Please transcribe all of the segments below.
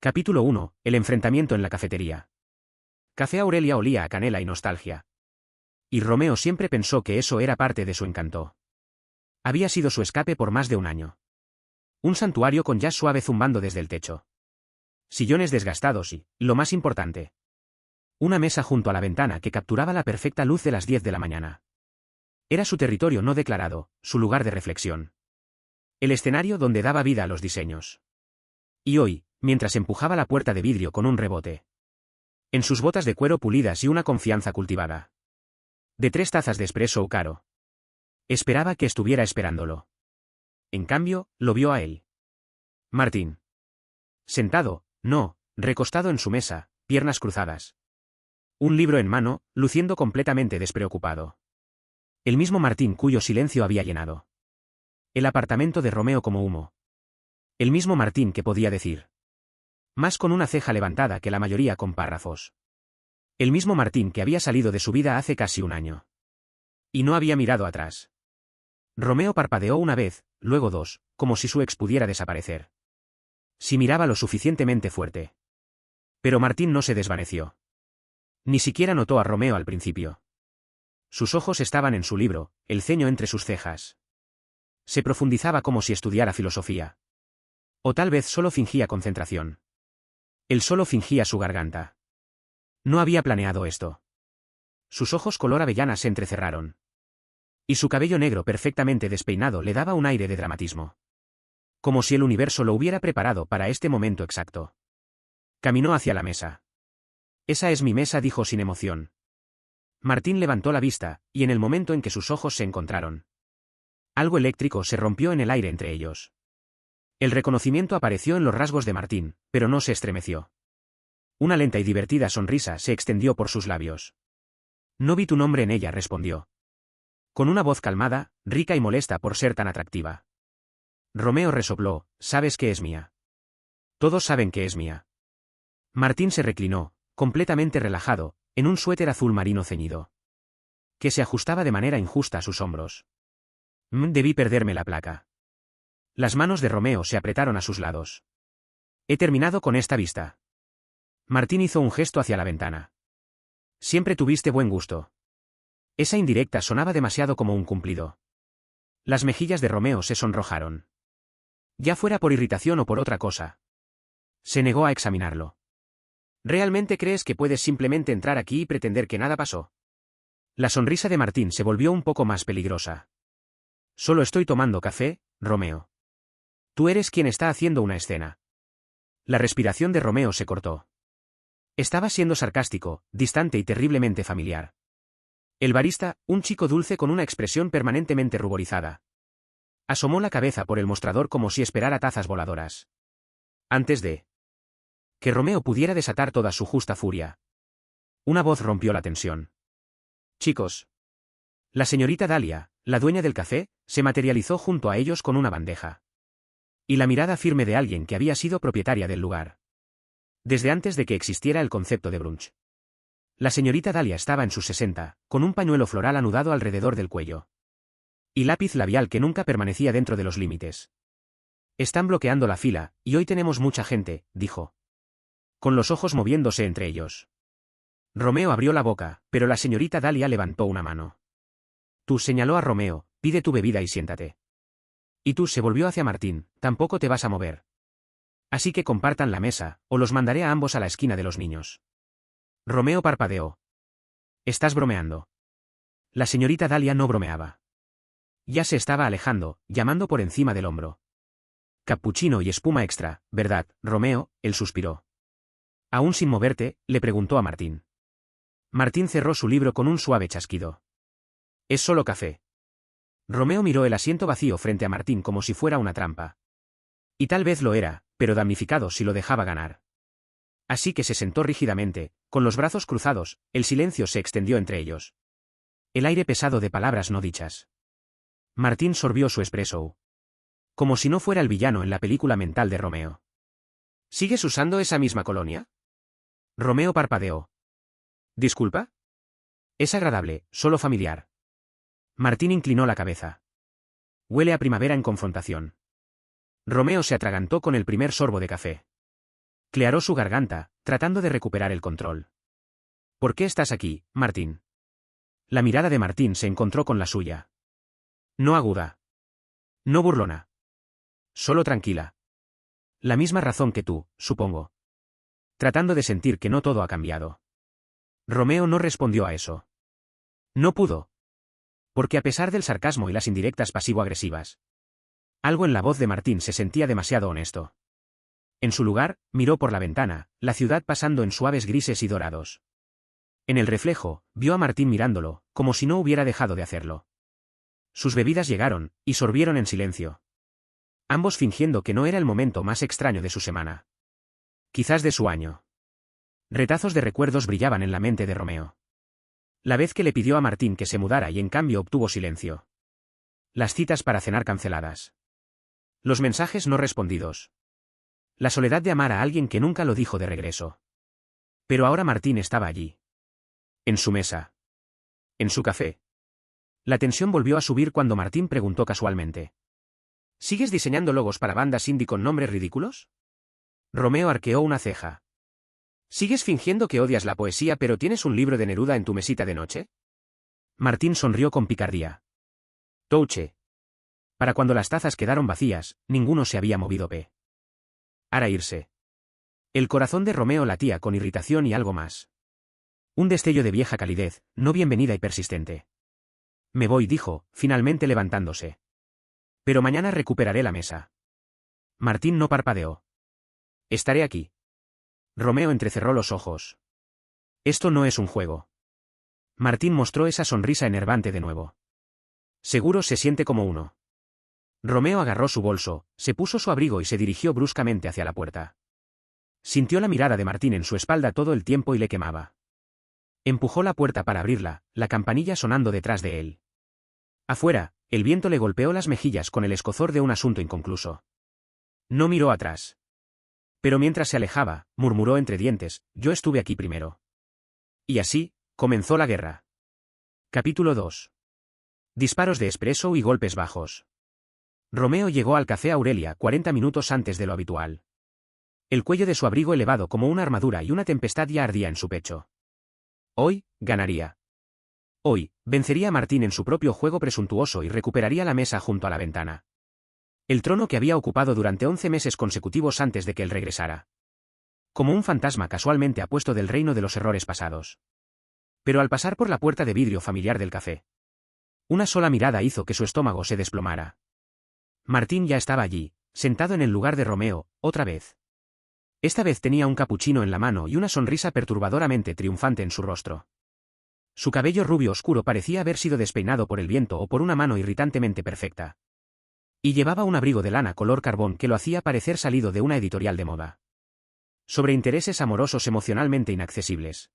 Capítulo 1. El enfrentamiento en la cafetería. Café Aurelia olía a canela y nostalgia. Y Romeo siempre pensó que eso era parte de su encanto. Había sido su escape por más de un año. Un santuario con jazz suave zumbando desde el techo. Sillones desgastados y, lo más importante, una mesa junto a la ventana que capturaba la perfecta luz de las 10 de la mañana. Era su territorio no declarado, su lugar de reflexión. El escenario donde daba vida a los diseños. Y hoy, mientras empujaba la puerta de vidrio con un rebote, en sus botas de cuero pulidas y una confianza cultivada, de 3 tazas de espresso caro, esperaba que estuviera esperándolo. En cambio, lo vio a él. Martín. Sentado, no, recostado en su mesa, piernas cruzadas. Un libro en mano, luciendo completamente despreocupado. El mismo Martín cuyo silencio había llenado el apartamento de Romeo como humo. El mismo Martín que podía decir más con una ceja levantada que la mayoría con párrafos. El mismo Martín que había salido de su vida hace casi un año. Y no había mirado atrás. Romeo parpadeó una vez, luego 2, como si su ex pudiera desaparecer. Si miraba lo suficientemente fuerte. Pero Martín no se desvaneció. Ni siquiera notó a Romeo al principio. Sus ojos estaban en su libro, el ceño entre sus cejas. Se profundizaba como si estudiara filosofía. O tal vez solo fingía concentración. Él solo fingía su garganta. No había planeado esto. Sus ojos color avellana se entrecerraron. Y su cabello negro perfectamente despeinado le daba un aire de dramatismo. Como si el universo lo hubiera preparado para este momento exacto. Caminó hacia la mesa. Esa es mi mesa, dijo sin emoción. Martín levantó la vista, y en el momento en que sus ojos se encontraron, algo eléctrico se rompió en el aire entre ellos. El reconocimiento apareció en los rasgos de Martín, pero no se estremeció. Una lenta y divertida sonrisa se extendió por sus labios. No vi tu nombre en ella, respondió. Con una voz calmada, rica y molesta por ser tan atractiva. Romeo resopló, sabes que es mía. Todos saben que es mía. Martín se reclinó, completamente relajado, en un suéter azul marino ceñido, que se ajustaba de manera injusta a sus hombros. Debí perderme la placa. Las manos de Romeo se apretaron a sus lados. He terminado con esta vista. Martín hizo un gesto hacia la ventana. Siempre tuviste buen gusto. Esa indirecta sonaba demasiado como un cumplido. Las mejillas de Romeo se sonrojaron. Ya fuera por irritación o por otra cosa. Se negó a examinarlo. ¿Realmente crees que puedes simplemente entrar aquí y pretender que nada pasó? La sonrisa de Martín se volvió un poco más peligrosa. Solo estoy tomando café, Romeo. Tú eres quien está haciendo una escena. La respiración de Romeo se cortó. Estaba siendo sarcástico, distante y terriblemente familiar. El barista, un chico dulce con una expresión permanentemente ruborizada, asomó la cabeza por el mostrador como si esperara tazas voladoras. Antes de que Romeo pudiera desatar toda su justa furia, una voz rompió la tensión. Chicos. La señorita Dalia, la dueña del café, se materializó junto a ellos con una bandeja. Y la mirada firme de alguien que había sido propietaria del lugar. Desde antes de que existiera el concepto de brunch. La señorita Dalia estaba en sus 60, con un pañuelo floral anudado alrededor del cuello. Y lápiz labial que nunca permanecía dentro de los límites. Están bloqueando la fila, y hoy tenemos mucha gente, dijo. Con los ojos moviéndose entre ellos. Romeo abrió la boca, pero la señorita Dalia levantó una mano. Tú, señaló a Romeo, pide tu bebida y siéntate. Y tú, se volvió hacia Martín, tampoco te vas a mover. Así que compartan la mesa, o los mandaré a ambos a la esquina de los niños. Romeo parpadeó. ¿Estás bromeando? La señorita Dalia no bromeaba. Ya se estaba alejando, llamando por encima del hombro. Cappuccino y espuma extra, ¿verdad, Romeo? Él suspiró. Aún sin moverte, le preguntó a Martín. Martín cerró su libro con un suave chasquido. Es solo café. Romeo miró el asiento vacío frente a Martín como si fuera una trampa. Y tal vez lo era, pero damnificado si lo dejaba ganar. Así que se sentó rígidamente, con los brazos cruzados, el silencio se extendió entre ellos. El aire pesado de palabras no dichas. Martín sorbió su espresso. Como si no fuera el villano en la película mental de Romeo. ¿Sigues usando esa misma colonia? Romeo parpadeó. ¿Disculpa? Es agradable, solo familiar. Martín inclinó la cabeza. Huele a primavera en confrontación. Romeo se atragantó con el primer sorbo de café. Clearó su garganta, tratando de recuperar el control. ¿Por qué estás aquí, Martín? La mirada de Martín se encontró con la suya. No aguda. No burlona. Solo tranquila. La misma razón que tú, supongo. Tratando de sentir que no todo ha cambiado. Romeo no respondió a eso. No pudo. Porque a pesar del sarcasmo y las indirectas pasivo-agresivas, algo en la voz de Martín se sentía demasiado honesto. En su lugar, miró por la ventana, la ciudad pasando en suaves grises y dorados. En el reflejo, vio a Martín mirándolo, como si no hubiera dejado de hacerlo. Sus bebidas llegaron, y sorbieron en silencio. Ambos fingiendo que no era el momento más extraño de su semana. Quizás de su año. Retazos de recuerdos brillaban en la mente de Romeo. La vez que le pidió a Martín que se mudara y en cambio obtuvo silencio. Las citas para cenar canceladas. Los mensajes no respondidos. La soledad de amar a alguien que nunca lo dijo de regreso. Pero ahora Martín estaba allí. En su mesa. En su café. La tensión volvió a subir cuando Martín preguntó casualmente. ¿Sigues diseñando logos para bandas indie con nombres ridículos? Romeo arqueó una ceja. ¿Sigues fingiendo que odias la poesía pero tienes un libro de Neruda en tu mesita de noche? Martín sonrió con picardía. Touche. Para cuando las tazas quedaron vacías, ninguno se había movido para irse. El corazón de Romeo latía con irritación y algo más. Un destello de vieja calidez, no bienvenida y persistente. Me voy, dijo, finalmente levantándose. Pero mañana recuperaré la mesa. Martín no parpadeó. Estaré aquí. Romeo entrecerró los ojos. Esto no es un juego. Martín mostró esa sonrisa enervante de nuevo. Seguro se siente como uno. Romeo agarró su bolso, se puso su abrigo y se dirigió bruscamente hacia la puerta. Sintió la mirada de Martín en su espalda todo el tiempo y le quemaba. Empujó la puerta para abrirla, la campanilla sonando detrás de él. Afuera, el viento le golpeó las mejillas con el escozor de un asunto inconcluso. No miró atrás. Pero mientras se alejaba, murmuró entre dientes, yo estuve aquí primero. Y así, comenzó la guerra. Capítulo 2. Disparos de espresso y golpes bajos. Romeo llegó al Café Aurelia 40 minutos antes de lo habitual. El cuello de su abrigo elevado como una armadura y una tempestad ya ardía en su pecho. Hoy, ganaría. Hoy, vencería a Martín en su propio juego presuntuoso y recuperaría la mesa junto a la ventana. El trono que había ocupado durante 11 meses consecutivos antes de que él regresara. Como un fantasma casualmente apuesto del reino de los errores pasados. Pero al pasar por la puerta de vidrio familiar del café, una sola mirada hizo que su estómago se desplomara. Martín ya estaba allí, sentado en el lugar de Romeo, otra vez. Esta vez tenía un capuchino en la mano y una sonrisa perturbadoramente triunfante en su rostro. Su cabello rubio oscuro parecía haber sido despeinado por el viento o por una mano irritantemente perfecta. Y llevaba un abrigo de lana color carbón que lo hacía parecer salido de una editorial de moda. Sobre intereses amorosos emocionalmente inaccesibles.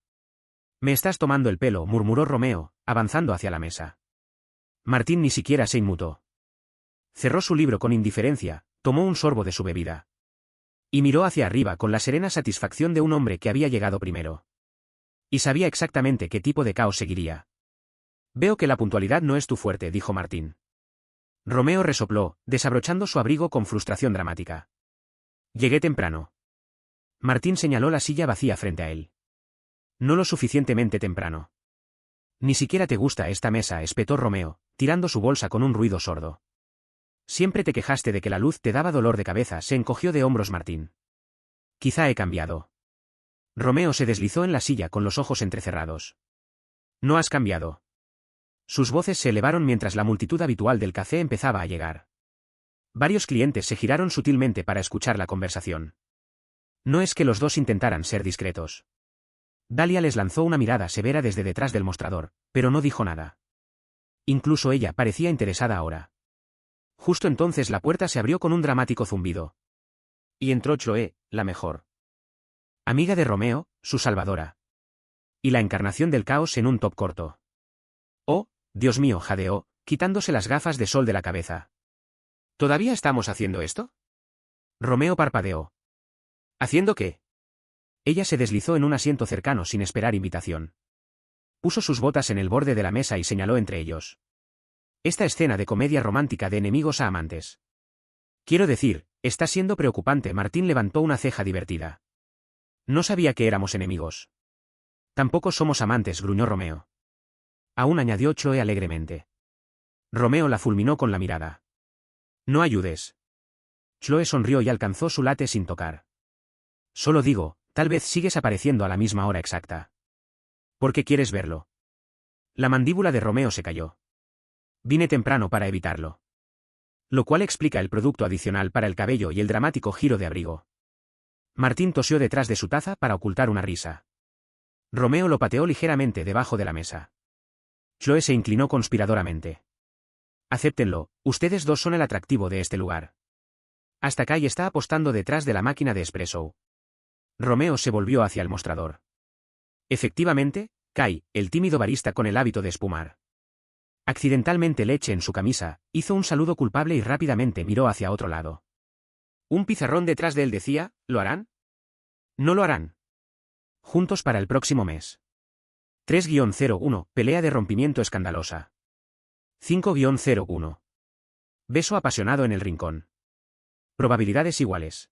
Me estás tomando el pelo, murmuró Romeo, avanzando hacia la mesa. Martín ni siquiera se inmutó. Cerró su libro con indiferencia, tomó un sorbo de su bebida. Y miró hacia arriba con la serena satisfacción de un hombre que había llegado primero. Y sabía exactamente qué tipo de caos seguiría. Veo que la puntualidad no es tu fuerte, dijo Martín. Romeo resopló, desabrochando su abrigo con frustración dramática. Llegué temprano. Martín señaló la silla vacía frente a él. No lo suficientemente temprano. Ni siquiera te gusta esta mesa, espetó Romeo, tirando su bolsa con un ruido sordo. Siempre te quejaste de que la luz te daba dolor de cabeza, se encogió de hombros Martín. Quizá he cambiado. Romeo se deslizó en la silla con los ojos entrecerrados. No has cambiado. Sus voces se elevaron mientras la multitud habitual del café empezaba a llegar. Varios clientes se giraron sutilmente para escuchar la conversación. No es que los dos intentaran ser discretos. Dalia les lanzó una mirada severa desde detrás del mostrador, pero no dijo nada. Incluso ella parecía interesada ahora. Justo entonces la puerta se abrió con un dramático zumbido. Y entró Chloé, la mejor amiga de Romeo, su salvadora. Y la encarnación del caos en un top corto. Oh, Dios mío, jadeó, quitándose las gafas de sol de la cabeza. ¿Todavía estamos haciendo esto? Romeo parpadeó. ¿Haciendo qué? Ella se deslizó en un asiento cercano sin esperar invitación. Puso sus botas en el borde de la mesa y señaló entre ellos. Esta escena de comedia romántica de enemigos a amantes. Quiero decir, está siendo preocupante. Martín levantó una ceja divertida. No sabía que éramos enemigos. Tampoco somos amantes, gruñó Romeo. Aún añadió Chloe alegremente. Romeo la fulminó con la mirada. No ayudes. Chloe sonrió y alcanzó su late sin tocar. Solo digo, tal vez sigues apareciendo a la misma hora exacta. ¿Por qué quieres verlo? La mandíbula de Romeo se cayó. Vine temprano para evitarlo. Lo cual explica el producto adicional para el cabello y el dramático giro de abrigo. Martín tosió detrás de su taza para ocultar una risa. Romeo lo pateó ligeramente debajo de la mesa. Chloe se inclinó conspiradoramente. Acéptenlo, ustedes dos son el atractivo de este lugar. Hasta Kai está apostando detrás de la máquina de espresso. Romeo se volvió hacia el mostrador. Efectivamente, Kai, el tímido barista con el hábito de espumar. Accidentalmente leche en su camisa, hizo un saludo culpable y rápidamente miró hacia otro lado. Un pizarrón detrás de él decía, ¿lo harán? No lo harán. Juntos para el próximo mes. 3-01, pelea de rompimiento escandalosa. 5-01. Beso apasionado en el rincón. Probabilidades iguales.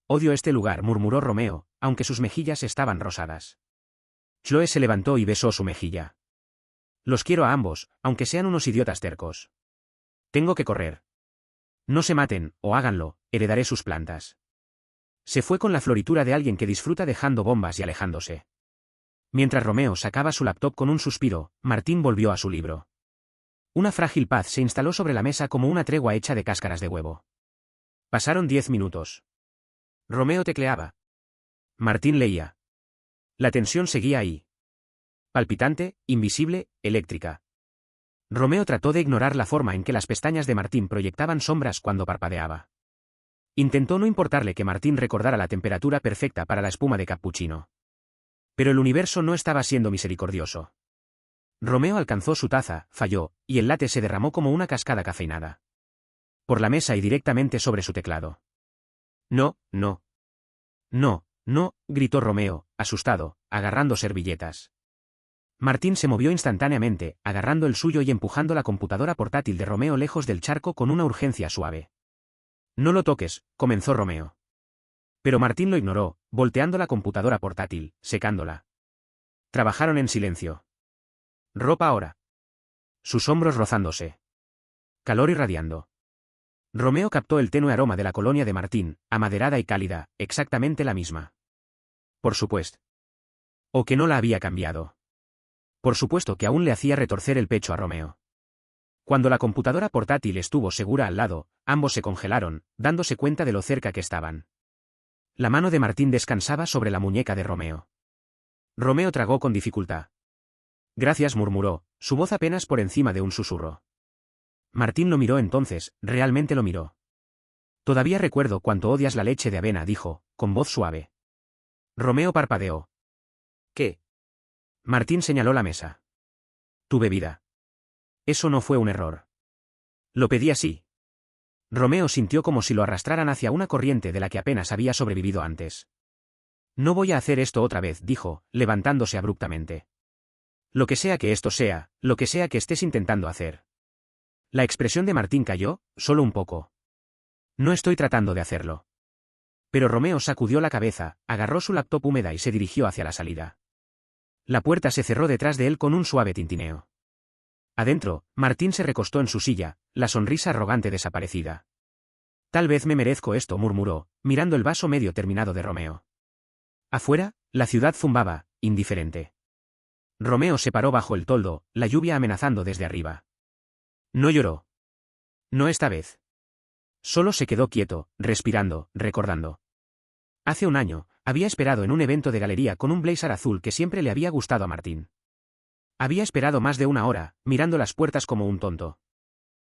Odio este lugar, murmuró Romeo, aunque sus mejillas estaban rosadas. Chloe se levantó y besó su mejilla. Los quiero a ambos, aunque sean unos idiotas tercos. Tengo que correr. No se maten, o háganlo, heredaré sus plantas. Se fue con la floritura de alguien que disfruta dejando bombas y alejándose. Mientras Romeo sacaba su laptop con un suspiro, Martín volvió a su libro. Una frágil paz se instaló sobre la mesa como una tregua hecha de cáscaras de huevo. Pasaron 10 minutos. Romeo tecleaba. Martín leía. La tensión seguía ahí. Palpitante, invisible, eléctrica. Romeo trató de ignorar la forma en que las pestañas de Martín proyectaban sombras cuando parpadeaba. Intentó no importarle que Martín recordara la temperatura perfecta para la espuma de cappuccino. Pero el universo no estaba siendo misericordioso. Romeo alcanzó su taza, falló, y el latte se derramó como una cascada cafeinada. Por la mesa y directamente sobre su teclado. No, no. No, no, gritó Romeo, asustado, agarrando servilletas. Martín se movió instantáneamente, agarrando el suyo y empujando la computadora portátil de Romeo lejos del charco con una urgencia suave. No lo toques, comenzó Romeo. Pero Martín lo ignoró, volteando la computadora portátil, secándola. Trabajaron en silencio. Ropa ahora. Sus hombros rozándose. Calor irradiando. Romeo captó el tenue aroma de la colonia de Martín, amaderada y cálida, exactamente la misma. Por supuesto. O que no la había cambiado. Por supuesto que aún le hacía retorcer el pecho a Romeo. Cuando la computadora portátil estuvo segura al lado, ambos se congelaron, dándose cuenta de lo cerca que estaban. La mano de Martín descansaba sobre la muñeca de Romeo. Romeo tragó con dificultad. Gracias, murmuró, su voz apenas por encima de un susurro. Martín lo miró entonces, realmente lo miró. Todavía recuerdo cuánto odias la leche de avena, dijo, con voz suave. Romeo parpadeó. ¿Qué? Martín señaló la mesa. Tu bebida. Eso no fue un error. Lo pedí así. Romeo sintió como si lo arrastraran hacia una corriente de la que apenas había sobrevivido antes. No voy a hacer esto otra vez, dijo, levantándose abruptamente. Lo que sea que esto sea, lo que sea que estés intentando hacer. La expresión de Martín cayó, solo un poco. No estoy tratando de hacerlo. Pero Romeo sacudió la cabeza, agarró su laptop húmeda y se dirigió hacia la salida. La puerta se cerró detrás de él con un suave tintineo. Adentro, Martín se recostó en su silla, la sonrisa arrogante desaparecida. Tal vez me merezco esto, murmuró, mirando el vaso medio terminado de Romeo. Afuera, la ciudad zumbaba, indiferente. Romeo se paró bajo el toldo, la lluvia amenazando desde arriba. No lloró. No esta vez. Solo se quedó quieto, respirando, recordando. Hace un año, había esperado en un evento de galería con un blazer azul que siempre le había gustado a Martín. Había esperado más de una hora, mirando las puertas como un tonto.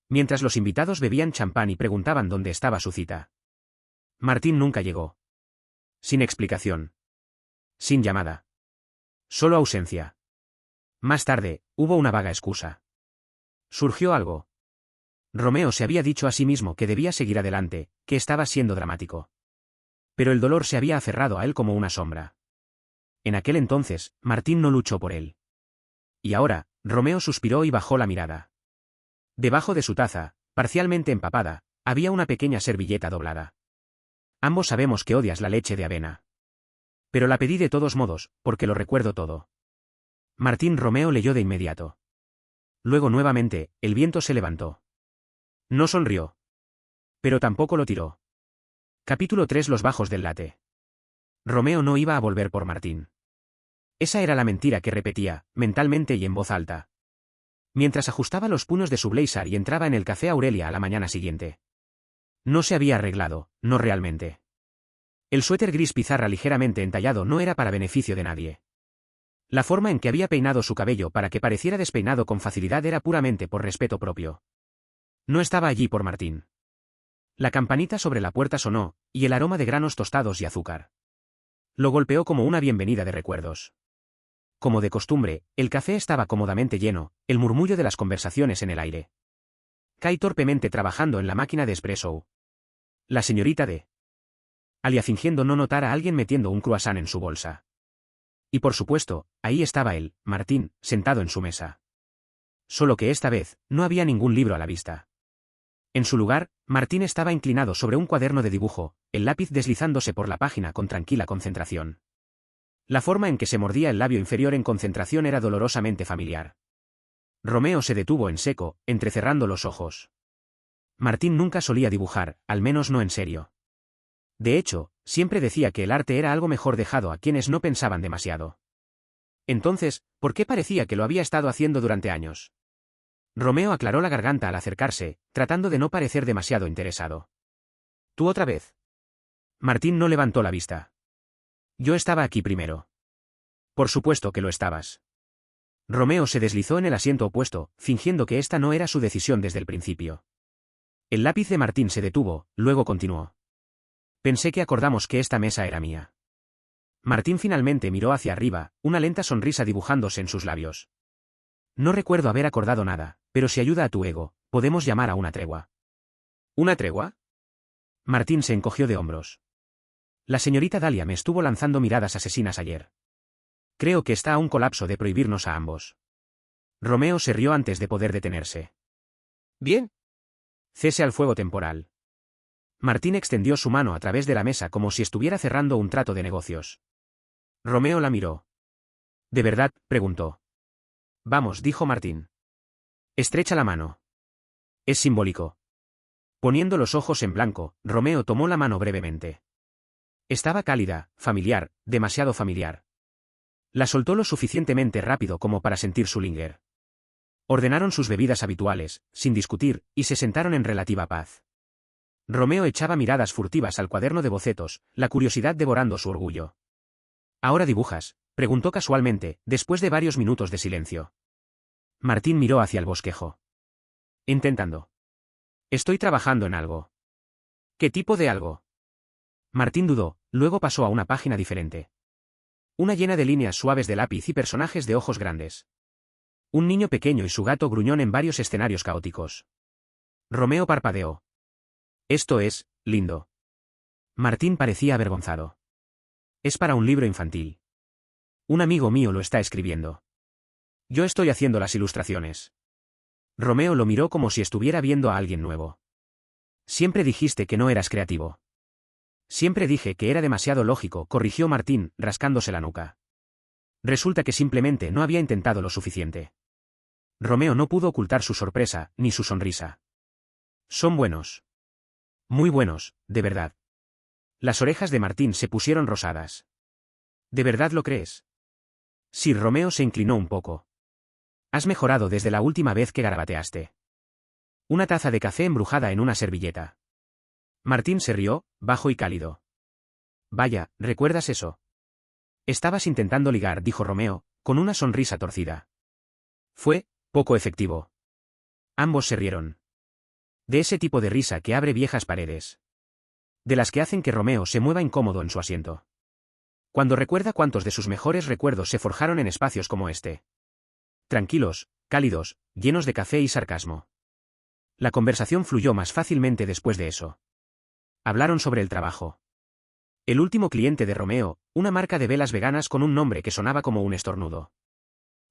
Mientras los invitados bebían champán y preguntaban dónde estaba su cita. Martín nunca llegó. Sin explicación. Sin llamada. Solo ausencia. Más tarde, hubo una vaga excusa. Surgió algo. Romeo se había dicho a sí mismo que debía seguir adelante, que estaba siendo dramático. Pero el dolor se había aferrado a él como una sombra. En aquel entonces, Martín no luchó por él. Y ahora, Romeo suspiró y bajó la mirada. Debajo de su taza, parcialmente empapada, había una pequeña servilleta doblada. Ambos sabemos que odias la leche de avena. Pero la pedí de todos modos, porque lo recuerdo todo. Martín. Romeo leyó de inmediato. Luego nuevamente, el viento se levantó. No sonrió. Pero tampoco lo tiró. Capítulo 3. Los bajos del late. Romeo no iba a volver por Martín. Esa era la mentira que repetía, mentalmente y en voz alta. Mientras ajustaba los puños de su blazer y entraba en el café Aurelia a la mañana siguiente. No se había arreglado, no realmente. El suéter gris pizarra ligeramente entallado no era para beneficio de nadie. La forma en que había peinado su cabello para que pareciera despeinado con facilidad era puramente por respeto propio. No estaba allí por Martín. La campanita sobre la puerta sonó, y el aroma de granos tostados y azúcar lo golpeó como una bienvenida de recuerdos. Como de costumbre, el café estaba cómodamente lleno, el murmullo de las conversaciones en el aire. Kai torpemente trabajando en la máquina de espresso. La señorita D. Alia fingiendo no notar a alguien metiendo un croissant en su bolsa. Y por supuesto, ahí estaba él, Martín, sentado en su mesa. Solo que esta vez, no había ningún libro a la vista. En su lugar, Martín estaba inclinado sobre un cuaderno de dibujo, el lápiz deslizándose por la página con tranquila concentración. La forma en que se mordía el labio inferior en concentración era dolorosamente familiar. Romeo se detuvo en seco, entrecerrando los ojos. Martín nunca solía dibujar, al menos no en serio. De hecho, siempre decía que el arte era algo mejor dejado a quienes no pensaban demasiado. Entonces, ¿por qué parecía que lo había estado haciendo durante años? Romeo aclaró la garganta al acercarse, tratando de no parecer demasiado interesado. ¿Tú otra vez? Martín no levantó la vista. Yo estaba aquí primero. Por supuesto que lo estabas. Romeo se deslizó en el asiento opuesto, fingiendo que esta no era su decisión desde el principio. El lápiz de Martín se detuvo, luego continuó. Pensé que acordamos que esta mesa era mía. Martín finalmente miró hacia arriba, una lenta sonrisa dibujándose en sus labios. No recuerdo haber acordado nada, pero si ayuda a tu ego, podemos llamar a una tregua. ¿Una tregua? Martín se encogió de hombros. La señorita Dalia me estuvo lanzando miradas asesinas ayer. Creo que está a un colapso de prohibirnos a ambos. Romeo se rió antes de poder detenerse. Bien. Cese al fuego temporal. Martín extendió su mano a través de la mesa como si estuviera cerrando un trato de negocios. Romeo la miró. ¿De verdad?, preguntó. Vamos, dijo Martín. Estrecha la mano. Es simbólico. Poniendo los ojos en blanco, Romeo tomó la mano brevemente. Estaba cálida, familiar, demasiado familiar. La soltó lo suficientemente rápido como para sentir su linger. Ordenaron sus bebidas habituales, sin discutir, y se sentaron en relativa paz. Romeo echaba miradas furtivas al cuaderno de bocetos, la curiosidad devorando su orgullo. ¿Ahora dibujas?, preguntó casualmente, después de varios minutos de silencio. Martín miró hacia el bosquejo. Intentando. Estoy trabajando en algo. ¿Qué tipo de algo? Martín dudó, luego pasó a una página diferente. Una llena de líneas suaves de lápiz y personajes de ojos grandes. Un niño pequeño y su gato gruñón en varios escenarios caóticos. Romeo parpadeó. Esto es, lindo. Martín parecía avergonzado. Es para un libro infantil. Un amigo mío lo está escribiendo. Yo estoy haciendo las ilustraciones. Romeo lo miró como si estuviera viendo a alguien nuevo. Siempre dijiste que no eras creativo. Siempre dije que era demasiado lógico, corrigió Martín, rascándose la nuca. Resulta que simplemente no había intentado lo suficiente. Romeo no pudo ocultar su sorpresa, ni su sonrisa. Son buenos. Muy buenos, de verdad. Las orejas de Martín se pusieron rosadas. ¿De verdad lo crees? Sí, Romeo se inclinó un poco. Has mejorado desde la última vez que garabateaste. Una taza de café embrujada en una servilleta. Martín se rió, bajo y cálido. Vaya, ¿recuerdas eso? Estabas intentando ligar, dijo Romeo, con una sonrisa torcida. Fue poco efectivo. Ambos se rieron. De ese tipo de risa que abre viejas paredes. De las que hacen que Romeo se mueva incómodo en su asiento. Cuando recuerda cuántos de sus mejores recuerdos se forjaron en espacios como este. Tranquilos, cálidos, llenos de café y sarcasmo. La conversación fluyó más fácilmente después de eso. Hablaron sobre el trabajo. El último cliente de Romeo, una marca de velas veganas con un nombre que sonaba como un estornudo.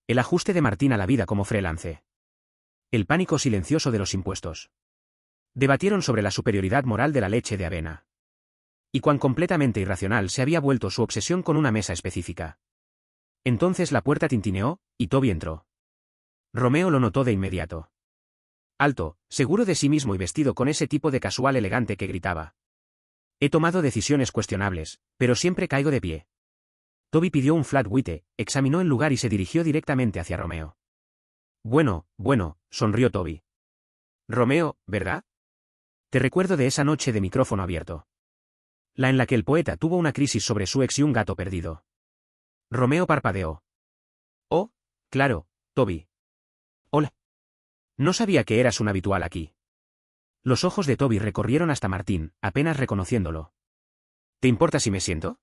El ajuste de Martín a la vida como freelance. El pánico silencioso de los impuestos. Debatieron sobre la superioridad moral de la leche de avena. Y cuán completamente irracional se había vuelto su obsesión con una mesa específica. Entonces la puerta tintineó, y Toby entró. Romeo lo notó de inmediato. Alto, seguro de sí mismo y vestido con ese tipo de casual elegante que gritaba: «He tomado decisiones cuestionables, pero siempre caigo de pie». Toby pidió un flat white, examinó el lugar y se dirigió directamente hacia Romeo. «Bueno, sonrió Toby. «Romeo, ¿verdad? Te recuerdo de esa noche de micrófono abierto. La en la que el poeta tuvo una crisis sobre su ex y un gato perdido». Romeo parpadeó. «Oh, claro, Toby. Hola. No sabía que eras un habitual aquí». Los ojos de Toby recorrieron hasta Martín, apenas reconociéndolo. «¿Te importa si me siento?»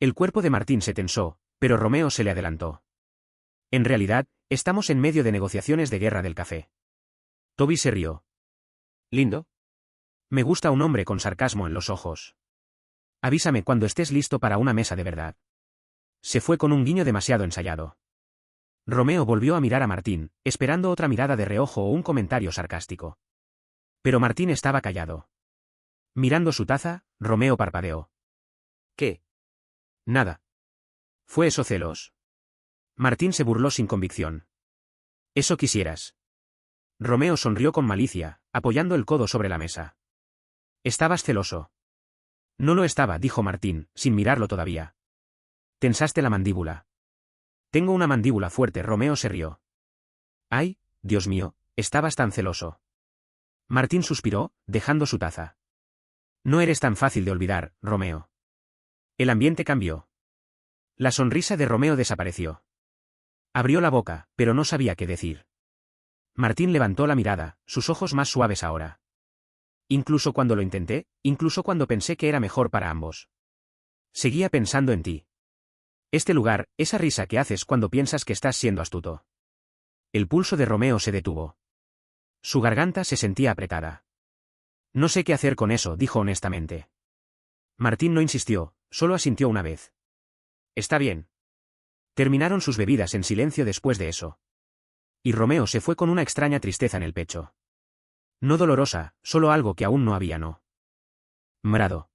El cuerpo de Martín se tensó, pero Romeo se le adelantó. «En realidad, estamos en medio de negociaciones de guerra del café». Toby se rió. «Lindo. Me gusta un hombre con sarcasmo en los ojos. Avísame cuando estés listo para una mesa de verdad». Se fue con un guiño demasiado ensayado. Romeo volvió a mirar a Martín, esperando otra mirada de reojo o un comentario sarcástico. Pero Martín estaba callado. Mirando su taza, Romeo parpadeó. «¿Qué?» «Nada». «¿Fue eso celos?» Martín se burló sin convicción. «Eso quisieras». Romeo sonrió con malicia, apoyando el codo sobre la mesa. «¿Estabas celoso?» «No lo estaba», dijo Martín, sin mirarlo todavía. «Tensaste la mandíbula». «Tengo una mandíbula fuerte», Romeo se rió. «Ay, Dios mío, estabas tan celoso». Martín suspiró, dejando su taza. «No eres tan fácil de olvidar, Romeo». El ambiente cambió. La sonrisa de Romeo desapareció. Abrió la boca, pero no sabía qué decir. Martín levantó la mirada, sus ojos más suaves ahora. «Incluso cuando lo intenté, incluso cuando pensé que era mejor para ambos. Seguía pensando en ti. Este lugar, esa risa que haces cuando piensas que estás siendo astuto». El pulso de Romeo se detuvo. Su garganta se sentía apretada. «No sé qué hacer con eso», dijo honestamente. Martín no insistió, solo asintió una vez. «Está bien». Terminaron sus bebidas en silencio después de eso. Y Romeo se fue con una extraña tristeza en el pecho. No dolorosa, solo algo que aún no había nombrado.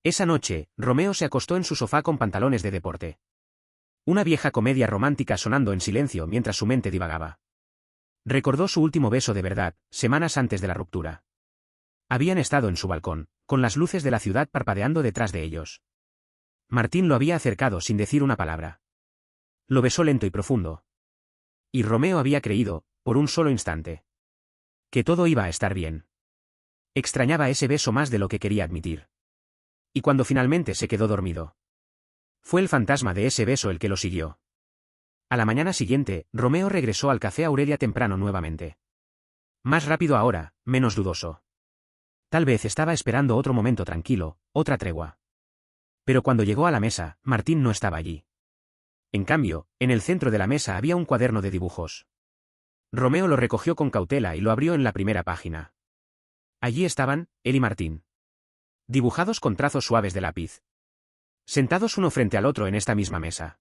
Esa noche, Romeo se acostó en su sofá con pantalones de deporte. Una vieja comedia romántica sonando en silencio mientras su mente divagaba. Recordó su último beso de verdad, semanas antes de la ruptura. Habían estado en su balcón, con las luces de la ciudad parpadeando detrás de ellos. Martín lo había acercado sin decir una palabra. Lo besó lento y profundo. Y Romeo había creído, por un solo instante, que todo iba a estar bien. Extrañaba ese beso más de lo que quería admitir. Y cuando finalmente se quedó dormido, fue el fantasma de ese beso el que lo siguió. A la mañana siguiente, Romeo regresó al Café Aurelia temprano nuevamente. Más rápido ahora, menos dudoso. Tal vez estaba esperando otro momento tranquilo, otra tregua. Pero cuando llegó a la mesa, Martín no estaba allí. En cambio, en el centro de la mesa había un cuaderno de dibujos. Romeo lo recogió con cautela y lo abrió en la primera página. Allí estaban, él y Martín. Dibujados con trazos suaves de lápiz. Sentados uno frente al otro en esta misma mesa.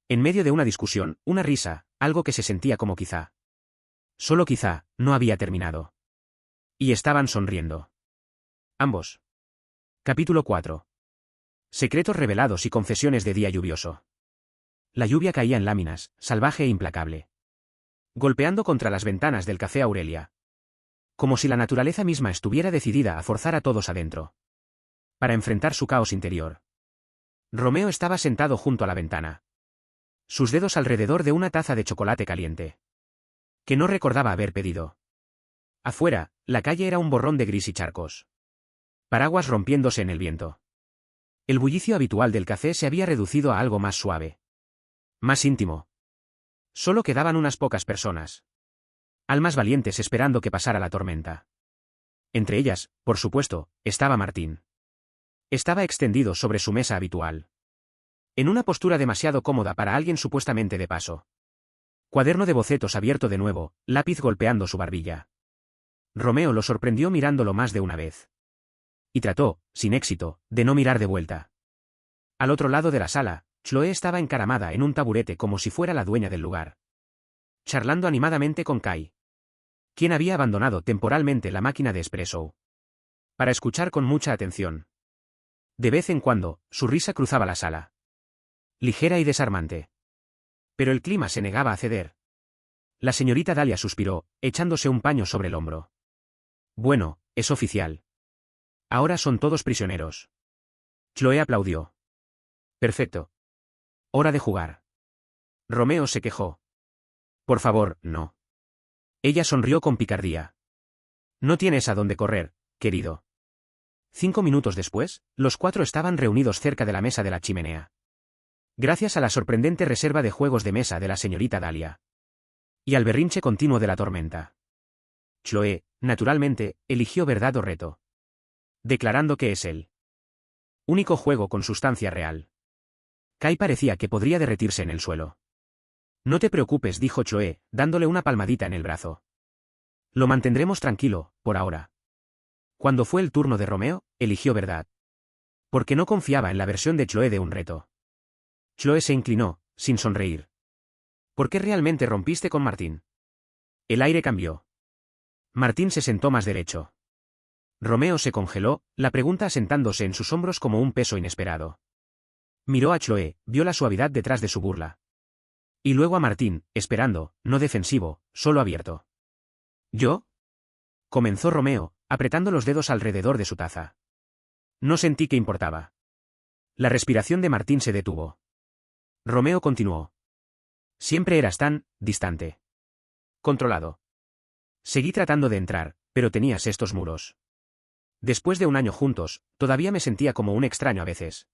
En medio de una discusión, una risa, algo que se sentía como quizá. Solo quizá, no había terminado. Y estaban sonriendo. Ambos. Capítulo 4. Secretos revelados y confesiones de día lluvioso. La lluvia caía en láminas, salvaje e implacable. Golpeando contra las ventanas del Café Aurelia. Como si la naturaleza misma estuviera decidida a forzar a todos adentro. Para enfrentar su caos interior. Romeo estaba sentado junto a la ventana. Sus dedos alrededor de una taza de chocolate caliente. Que no recordaba haber pedido. Afuera, la calle era un borrón de gris y charcos. Paraguas rompiéndose en el viento. El bullicio habitual del café se había reducido a algo más suave. Más íntimo. Solo quedaban unas pocas personas. Almas valientes esperando que pasara la tormenta. Entre ellas, por supuesto, estaba Martín. Estaba extendido sobre su mesa habitual. En una postura demasiado cómoda para alguien supuestamente de paso. Cuaderno de bocetos abierto de nuevo, lápiz golpeando su barbilla. Romeo lo sorprendió mirándolo más de una vez. Y trató, sin éxito, de no mirar de vuelta. Al otro lado de la sala, Chloe estaba encaramada en un taburete como si fuera la dueña del lugar. Charlando animadamente con Kai. Quien había abandonado temporalmente la máquina de espresso. Para escuchar con mucha atención. De vez en cuando, su risa cruzaba la sala. Ligera y desarmante. Pero el clima se negaba a ceder. La señorita Dahlia suspiró, echándose un paño sobre el hombro. Bueno, es oficial. Ahora son todos prisioneros. Chloe aplaudió. Perfecto. Hora de jugar. Romeo se quejó. Por favor, no. Ella sonrió con picardía. No tienes a dónde correr, querido. 5 minutos después, los 4 estaban reunidos cerca de la mesa de la chimenea. Gracias a la sorprendente reserva de juegos de mesa de la señorita Dahlia. Y al berrinche continuo de la tormenta. Chloe, naturalmente, eligió verdad o reto. Declarando que es el único juego con sustancia real. Kai parecía que podría derretirse en el suelo. No te preocupes, dijo Chloe, dándole una palmadita en el brazo. Lo mantendremos tranquilo, por ahora. Cuando fue el turno de Romeo, eligió verdad. Porque no confiaba en la versión de Chloe de un reto. Chloe se inclinó, sin sonreír. ¿Por qué realmente rompiste con Martín? El aire cambió. Martín se sentó más derecho. Romeo se congeló, la pregunta asentándose en sus hombros como un peso inesperado. Miró a Chloe, vio la suavidad detrás de su burla. Y luego a Martín, esperando, no defensivo, solo abierto. ¿Yo? Comenzó Romeo, apretando los dedos alrededor de su taza. No sentí que importaba. La respiración de Martín se detuvo. Romeo continuó. Siempre eras tan distante. Controlado. Seguí tratando de entrar, pero tenías estos muros. Después de un año juntos, todavía me sentía como un extraño a veces.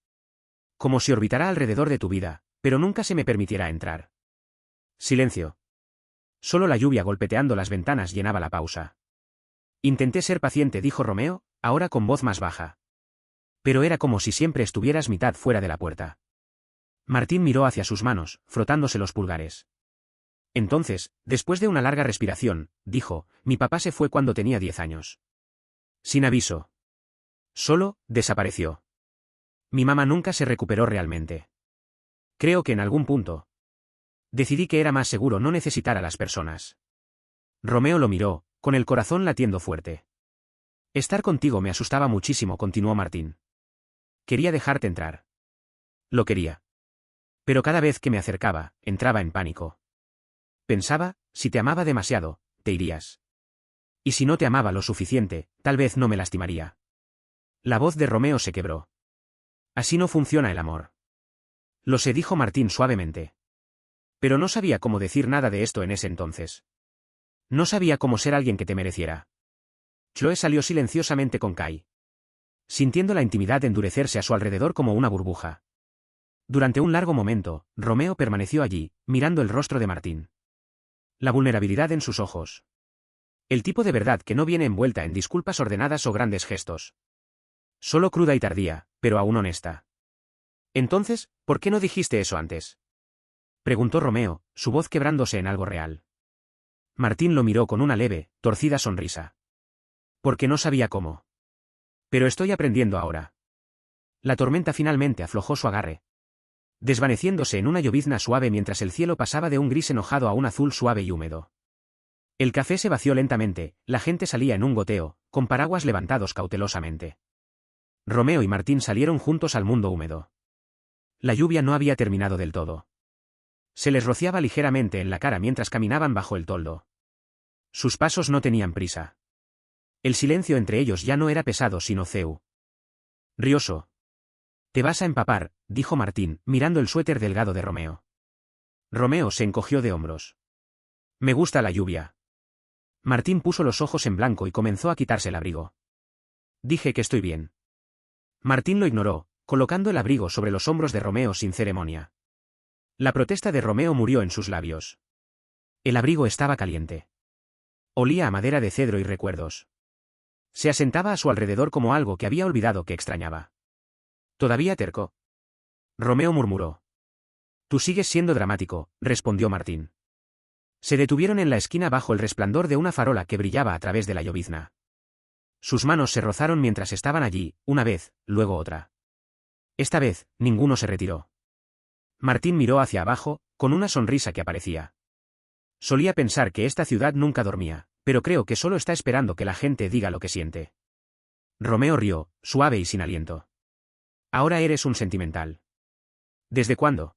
Como si orbitara alrededor de tu vida, pero nunca se me permitiera entrar. Silencio. Solo la lluvia golpeteando las ventanas llenaba la pausa. Intenté ser paciente, dijo Romeo, ahora con voz más baja. Pero era como si siempre estuvieras mitad fuera de la puerta. Martín miró hacia sus manos, frotándose los pulgares. Entonces, después de una larga respiración, dijo, mi papá se fue cuando tenía 10 años. Sin aviso. Solo, desapareció. Mi mamá nunca se recuperó realmente. Creo que en algún punto. Decidí que era más seguro no necesitar a las personas. Romeo lo miró, con el corazón latiendo fuerte. Estar contigo me asustaba muchísimo, continuó Martín. Quería dejarte entrar. Lo quería. Pero cada vez que me acercaba, entraba en pánico. Pensaba, si te amaba demasiado, te irías. Y si no te amaba lo suficiente, tal vez no me lastimaría. La voz de Romeo se quebró. Así no funciona el amor. Lo sé, dijo Martín suavemente. Pero no sabía cómo decir nada de esto en ese entonces. No sabía cómo ser alguien que te mereciera. Chloe salió silenciosamente con Kai. Sintiendo la intimidad endurecerse a su alrededor como una burbuja. Durante un largo momento, Romeo permaneció allí, mirando el rostro de Martín. La vulnerabilidad en sus ojos. El tipo de verdad que no viene envuelta en disculpas ordenadas o grandes gestos. Solo cruda y tardía, pero aún honesta. Entonces, ¿por qué no dijiste eso antes? Preguntó Romeo, su voz quebrándose en algo real. Martín lo miró con una leve, torcida sonrisa. Porque no sabía cómo. Pero estoy aprendiendo ahora. La tormenta finalmente aflojó su agarre, desvaneciéndose en una llovizna suave mientras el cielo pasaba de un gris enojado a un azul suave y húmedo. El café se vació lentamente, la gente salía en un goteo, con paraguas levantados cautelosamente. Romeo y Martín salieron juntos al mundo húmedo. La lluvia no había terminado del todo. Se les rociaba ligeramente en la cara mientras caminaban bajo el toldo. Sus pasos no tenían prisa. El silencio entre ellos ya no era pesado sino rioso. Te vas a empapar, dijo Martín, mirando el suéter delgado de Romeo. Romeo se encogió de hombros. Me gusta la lluvia. Martín puso los ojos en blanco y comenzó a quitarse el abrigo. Dije que estoy bien. Martín lo ignoró, colocando el abrigo sobre los hombros de Romeo sin ceremonia. La protesta de Romeo murió en sus labios. El abrigo estaba caliente. Olía a madera de cedro y recuerdos. Se asentaba a su alrededor como algo que había olvidado que extrañaba. ¿Todavía terco? Romeo murmuró. Tú sigues siendo dramático, respondió Martín. Se detuvieron en la esquina bajo el resplandor de una farola que brillaba a través de la llovizna. Sus manos se rozaron mientras estaban allí, una vez, luego otra. Esta vez, ninguno se retiró. Martín miró hacia abajo, con una sonrisa que aparecía. Solía pensar que esta ciudad nunca dormía, pero creo que solo está esperando que la gente diga lo que siente. Romeo rió, suave y sin aliento. Ahora eres un sentimental. ¿Desde cuándo?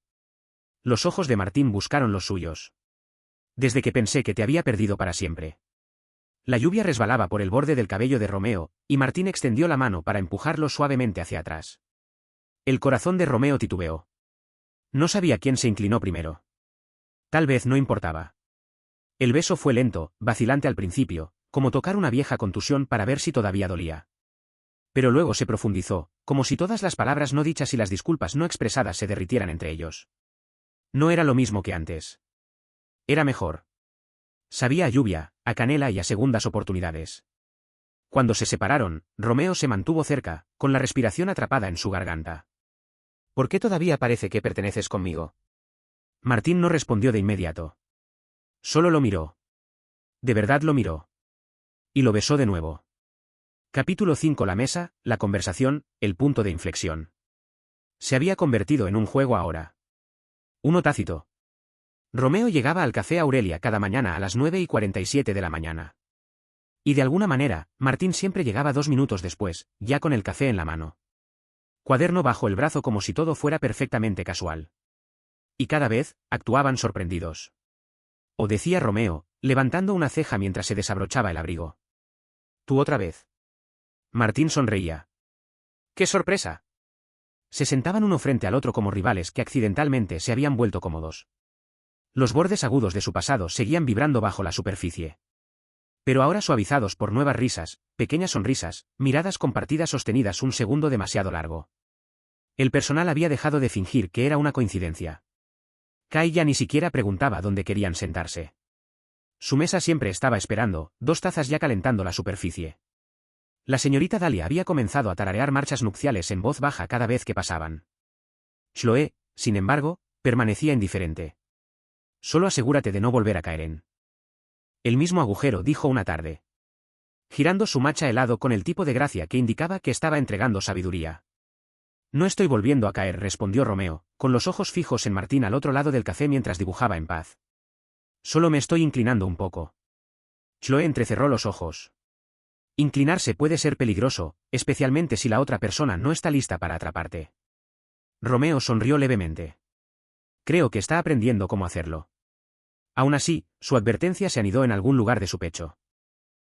Los ojos de Martín buscaron los suyos. Desde que pensé que te había perdido para siempre. La lluvia resbalaba por el borde del cabello de Romeo, y Martín extendió la mano para empujarlo suavemente hacia atrás. El corazón de Romeo titubeó. No sabía quién se inclinó primero. Tal vez no importaba. El beso fue lento, vacilante al principio, como tocar una vieja contusión para ver si todavía dolía. Pero luego se profundizó, como si todas las palabras no dichas y las disculpas no expresadas se derritieran entre ellos. No era lo mismo que antes. Era mejor. Sabía a lluvia, a canela y a segundas oportunidades. Cuando se separaron, Romeo se mantuvo cerca, con la respiración atrapada en su garganta. ¿Por qué todavía parece que perteneces conmigo? Martín no respondió de inmediato. Solo lo miró. De verdad lo miró. Y lo besó de nuevo. Capítulo 5. La mesa, la conversación, el punto de inflexión. Se había convertido en un juego ahora. Uno tácito. Romeo llegaba al café Aurelia cada mañana a las 9:47 de la mañana. Y de alguna manera, Martín siempre llegaba 2 minutos después, ya con el café en la mano. Cuaderno bajo el brazo como si todo fuera perfectamente casual. Y cada vez, actuaban sorprendidos. O decía Romeo, levantando una ceja mientras se desabrochaba el abrigo. ¿Tú otra vez? Martín sonreía. ¡Qué sorpresa! Se sentaban uno frente al otro como rivales que accidentalmente se habían vuelto cómodos. Los bordes agudos de su pasado seguían vibrando bajo la superficie. Pero ahora suavizados por nuevas risas, pequeñas sonrisas, miradas compartidas sostenidas un segundo demasiado largo. El personal había dejado de fingir que era una coincidencia. Kai ya ni siquiera preguntaba dónde querían sentarse. Su mesa siempre estaba esperando, 2 tazas ya calentando la superficie. La señorita Dalia había comenzado a tararear marchas nupciales en voz baja cada vez que pasaban. Chloé, sin embargo, permanecía indiferente. Solo asegúrate de no volver a caer en el mismo agujero, dijo una tarde. Girando su matcha helado con el tipo de gracia que indicaba que estaba entregando sabiduría. No estoy volviendo a caer, respondió Romeo, con los ojos fijos en Martín al otro lado del café mientras dibujaba en paz. Solo me estoy inclinando un poco. Chloé entrecerró los ojos. Inclinarse puede ser peligroso, especialmente si la otra persona no está lista para atraparte. Romeo sonrió levemente. Creo que está aprendiendo cómo hacerlo. Aún así, su advertencia se anidó en algún lugar de su pecho.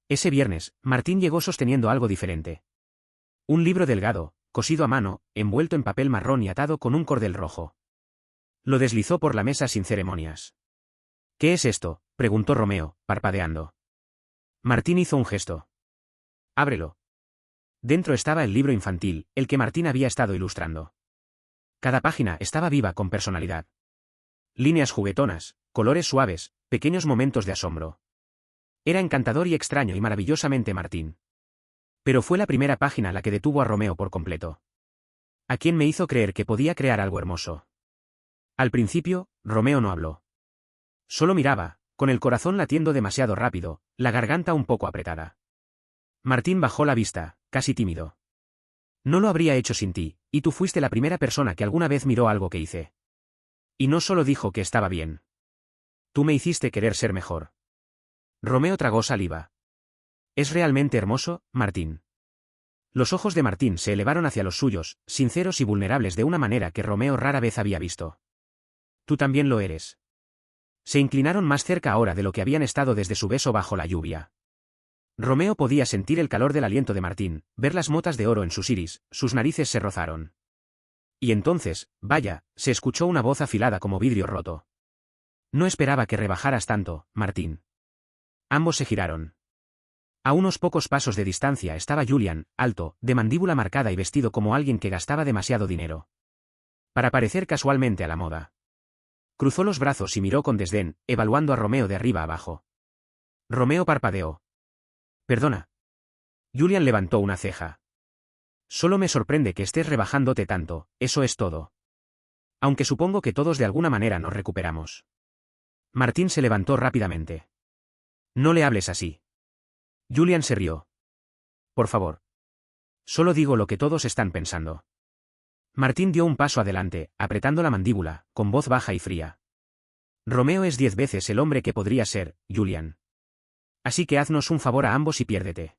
Ese viernes, Martín llegó sosteniendo algo diferente. Un libro delgado, cosido a mano, envuelto en papel marrón y atado con un cordel rojo. Lo deslizó por la mesa sin ceremonias. ¿Qué es esto?, preguntó Romeo, parpadeando. Martín hizo un gesto. Ábrelo. Dentro estaba el libro infantil, el que Martín había estado ilustrando. Cada página estaba viva con personalidad. Líneas juguetonas, colores suaves, pequeños momentos de asombro. Era encantador y extraño y maravillosamente Martín. Pero fue la primera página la que detuvo a Romeo por completo. ¿A quién me hizo creer que podía crear algo hermoso? Al principio, Romeo no habló. Solo miraba, con el corazón latiendo demasiado rápido, la garganta un poco apretada. Martín bajó la vista, casi tímido. No lo habría hecho sin ti, y tú fuiste la primera persona que alguna vez miró algo que hice. Y no solo dijo que estaba bien. Tú me hiciste querer ser mejor. Romeo tragó saliva. ¿Es realmente hermoso, Martín? Los ojos de Martín se elevaron hacia los suyos, sinceros y vulnerables de una manera que Romeo rara vez había visto. Tú también lo eres. Se inclinaron más cerca ahora de lo que habían estado desde su beso bajo la lluvia. Romeo podía sentir el calor del aliento de Martín, ver las motas de oro en sus iris, sus narices se rozaron. Y entonces, vaya, se escuchó una voz afilada como vidrio roto. No esperaba que rebajaras tanto, Martín. Ambos se giraron. A unos pocos pasos de distancia estaba Julian, alto, de mandíbula marcada y vestido como alguien que gastaba demasiado dinero. Para parecer casualmente a la moda. Cruzó los brazos y miró con desdén, evaluando a Romeo de arriba abajo. Romeo parpadeó. Perdona. Julian levantó una ceja. Solo me sorprende que estés rebajándote tanto, eso es todo. Aunque supongo que todos de alguna manera nos recuperamos. Martín se levantó rápidamente. No le hables así. Julian se rió. Por favor. Solo digo lo que todos están pensando. Martín dio un paso adelante, apretando la mandíbula, con voz baja y fría. Romeo es 10 veces el hombre que podría ser, Julian. Así que haznos un favor a ambos y piérdete.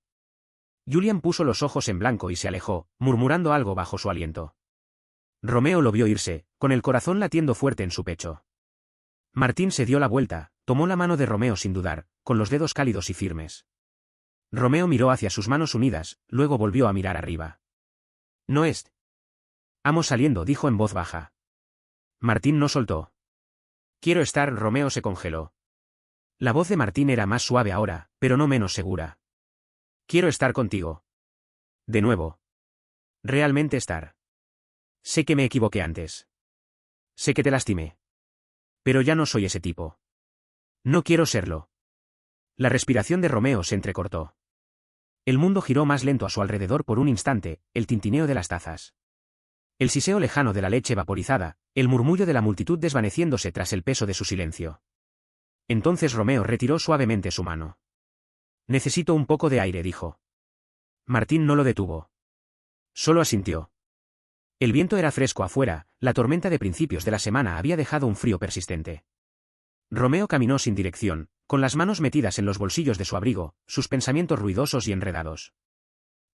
Julian puso los ojos en blanco y se alejó, murmurando algo bajo su aliento. Romeo lo vio irse, con el corazón latiendo fuerte en su pecho. Martín se dio la vuelta, tomó la mano de Romeo sin dudar, con los dedos cálidos y firmes. Romeo miró hacia sus manos unidas, luego volvió a mirar arriba. No es. Amos saliendo, dijo en voz baja. Martín no soltó. Quiero estar. Romeo se congeló. La voz de Martín era más suave ahora, pero no menos segura. Quiero estar contigo. De nuevo. Realmente estar. Sé que me equivoqué antes. Sé que te lastimé. Pero ya no soy ese tipo. No quiero serlo. La respiración de Romeo se entrecortó. El mundo giró más lento a su alrededor por un instante, el tintineo de las tazas. El siseo lejano de la leche vaporizada, el murmullo de la multitud desvaneciéndose tras el peso de su silencio. Entonces Romeo retiró suavemente su mano. Necesito un poco de aire, dijo. Martín no lo detuvo. Solo asintió. El viento era fresco afuera, la tormenta de principios de la semana había dejado un frío persistente. Romeo caminó sin dirección, con las manos metidas en los bolsillos de su abrigo, sus pensamientos ruidosos y enredados.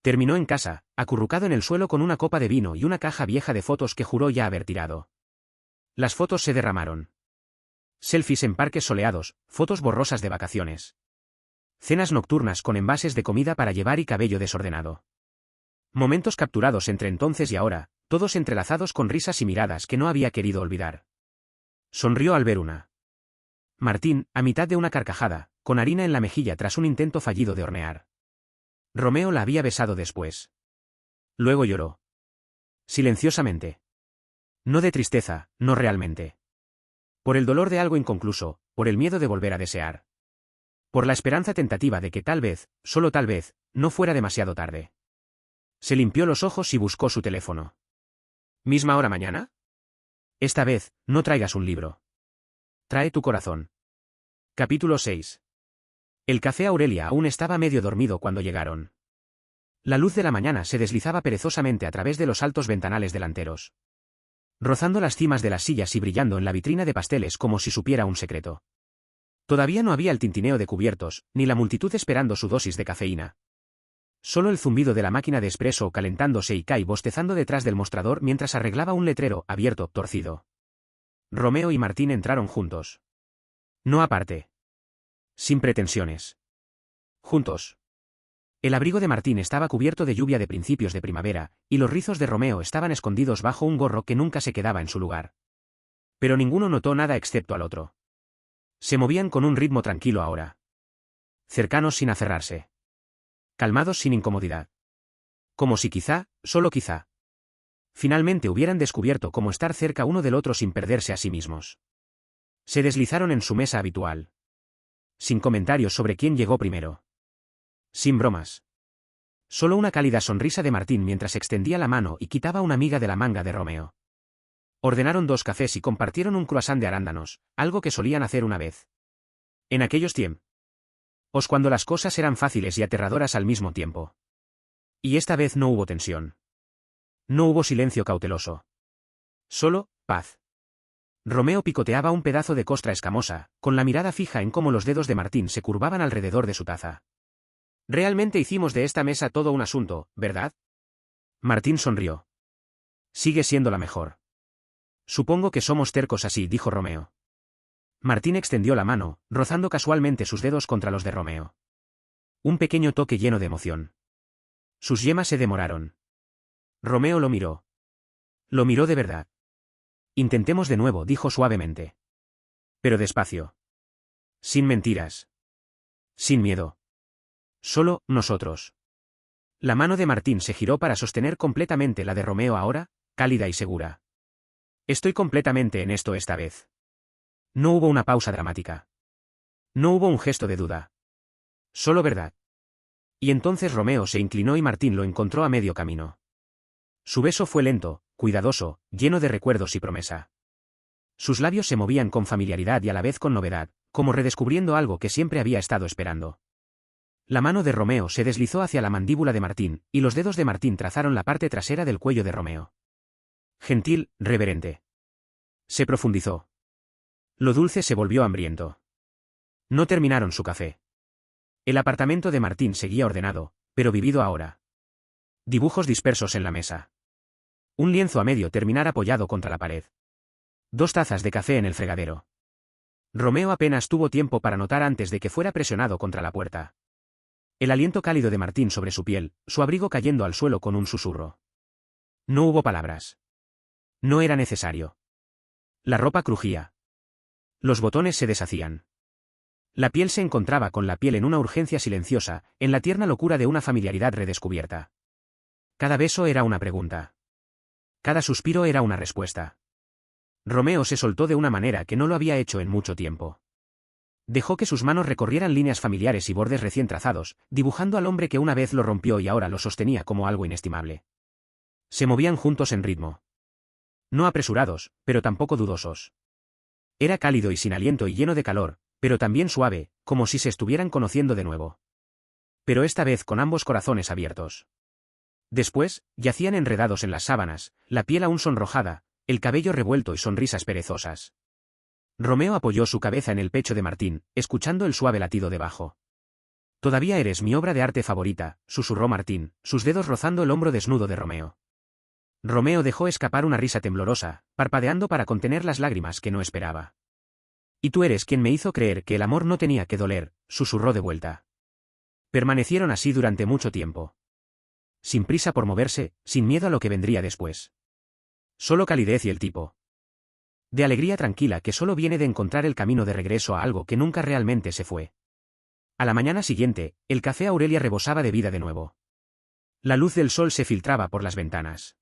Terminó en casa, acurrucado en el suelo con una copa de vino y una caja vieja de fotos que juró ya haber tirado. Las fotos se derramaron. Selfies en parques soleados, fotos borrosas de vacaciones. Cenas nocturnas con envases de comida para llevar y cabello desordenado. Momentos capturados entre entonces y ahora, todos entrelazados con risas y miradas que no había querido olvidar. Sonrió al ver una. Martín, a mitad de una carcajada, con harina en la mejilla tras un intento fallido de hornear. Romeo la había besado después. Luego lloró. Silenciosamente. No de tristeza, no realmente. Por el dolor de algo inconcluso, por el miedo de volver a desear. Por la esperanza tentativa de que tal vez, solo tal vez, no fuera demasiado tarde. Se limpió los ojos y buscó su teléfono. ¿Misma hora mañana? Esta vez, no traigas un libro. Trae tu corazón. Capítulo 6. El café Aurelia aún estaba medio dormido cuando llegaron. La luz de la mañana se deslizaba perezosamente a través de los altos ventanales delanteros, rozando las cimas de las sillas y brillando en la vitrina de pasteles como si supiera un secreto. Todavía no había el tintineo de cubiertos, ni la multitud esperando su dosis de cafeína. Solo el zumbido de la máquina de espresso calentándose y Kai bostezando detrás del mostrador mientras arreglaba un letrero abierto, torcido. Romeo y Martín entraron juntos. No aparte. Sin pretensiones. Juntos. El abrigo de Martín estaba cubierto de lluvia de principios de primavera, y los rizos de Romeo estaban escondidos bajo un gorro que nunca se quedaba en su lugar. Pero ninguno notó nada excepto al otro. Se movían con un ritmo tranquilo ahora. Cercanos sin aferrarse. Calmados sin incomodidad. Como si quizá, solo quizá, finalmente hubieran descubierto cómo estar cerca uno del otro sin perderse a sí mismos. Se deslizaron en su mesa habitual. Sin comentarios sobre quién llegó primero. Sin bromas. Solo una cálida sonrisa de Martín mientras extendía la mano y quitaba una miga de la manga de Romeo. Ordenaron 2 cafés y compartieron un croissant de arándanos, algo que solían hacer una vez. En aquellos tiempos, cuando las cosas eran fáciles y aterradoras al mismo tiempo. Y esta vez no hubo tensión. No hubo silencio cauteloso. Solo, paz. Romeo picoteaba un pedazo de costra escamosa, con la mirada fija en cómo los dedos de Martín se curvaban alrededor de su taza. Realmente hicimos de esta mesa todo un asunto, ¿verdad? Martín sonrió. Sigue siendo la mejor. Supongo que somos tercos así, dijo Romeo. Martín extendió la mano, rozando casualmente sus dedos contra los de Romeo. Un pequeño toque lleno de emoción. Sus yemas se demoraron. Romeo lo miró. Lo miró de verdad. Intentemos de nuevo, dijo suavemente. Pero despacio. Sin mentiras. Sin miedo. Solo, nosotros. La mano de Martín se giró para sostener completamente la de Romeo ahora, cálida y segura. Estoy completamente en esto esta vez. No hubo una pausa dramática. No hubo un gesto de duda. Solo verdad. Y entonces Romeo se inclinó y Martín lo encontró a medio camino. Su beso fue lento, cuidadoso, lleno de recuerdos y promesa. Sus labios se movían con familiaridad y a la vez con novedad, como redescubriendo algo que siempre había estado esperando. La mano de Romeo se deslizó hacia la mandíbula de Martín, y los dedos de Martín trazaron la parte trasera del cuello de Romeo. Gentil, reverente. Se profundizó. Lo dulce se volvió hambriento. No terminaron su café. El apartamento de Martín seguía ordenado, pero vivido ahora. Dibujos dispersos en la mesa. Un lienzo a medio terminar apoyado contra la pared. 2 tazas de café en el fregadero. Romeo apenas tuvo tiempo para notar antes de que fuera presionado contra la puerta. El aliento cálido de Martín sobre su piel, su abrigo cayendo al suelo con un susurro. No hubo palabras. No era necesario. La ropa crujía. Los botones se deshacían. La piel se encontraba con la piel en una urgencia silenciosa, en la tierna locura de una familiaridad redescubierta. Cada beso era una pregunta. Cada suspiro era una respuesta. Romeo se soltó de una manera que no lo había hecho en mucho tiempo. Dejó que sus manos recorrieran líneas familiares y bordes recién trazados, dibujando al hombre que una vez lo rompió y ahora lo sostenía como algo inestimable. Se movían juntos en ritmo. No apresurados, pero tampoco dudosos. Era cálido y sin aliento y lleno de calor, pero también suave, como si se estuvieran conociendo de nuevo. Pero esta vez con ambos corazones abiertos. Después, yacían enredados en las sábanas, la piel aún sonrojada, el cabello revuelto y sonrisas perezosas. Romeo apoyó su cabeza en el pecho de Martín, escuchando el suave latido debajo. «Todavía eres mi obra de arte favorita», susurró Martín, sus dedos rozando el hombro desnudo de Romeo. Romeo dejó escapar una risa temblorosa, parpadeando para contener las lágrimas que no esperaba. «Y tú eres quien me hizo creer que el amor no tenía que doler», susurró de vuelta. Permanecieron así durante mucho tiempo. Sin prisa por moverse, sin miedo a lo que vendría después. Solo calidez y el tipo de alegría tranquila que solo viene de encontrar el camino de regreso a algo que nunca realmente se fue. A la mañana siguiente, el café Aurelia rebosaba de vida de nuevo. La luz del sol se filtraba por las ventanas.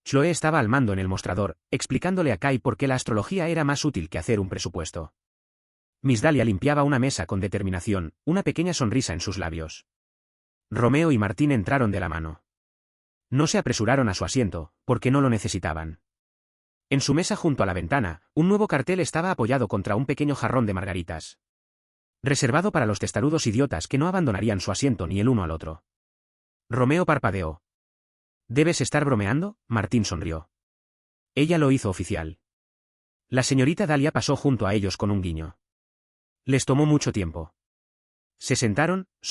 Chloe estaba al mando en el mostrador, explicándole a Kai por qué la astrología era más útil que hacer un presupuesto. Miss Dahlia limpiaba una mesa con determinación, una pequeña sonrisa en sus labios. Romeo y Martín entraron de la mano. No se apresuraron a su asiento, porque no lo necesitaban. En su mesa junto a la ventana, un nuevo cartel estaba apoyado contra un pequeño jarrón de margaritas. Reservado para los testarudos idiotas que no abandonarían su asiento ni el uno al otro. Romeo parpadeó. ¿Debes estar bromeando? Martín sonrió. Ella lo hizo oficial. La señorita Dahlia pasó junto a ellos con un guiño. Les tomó mucho tiempo. Se sentaron,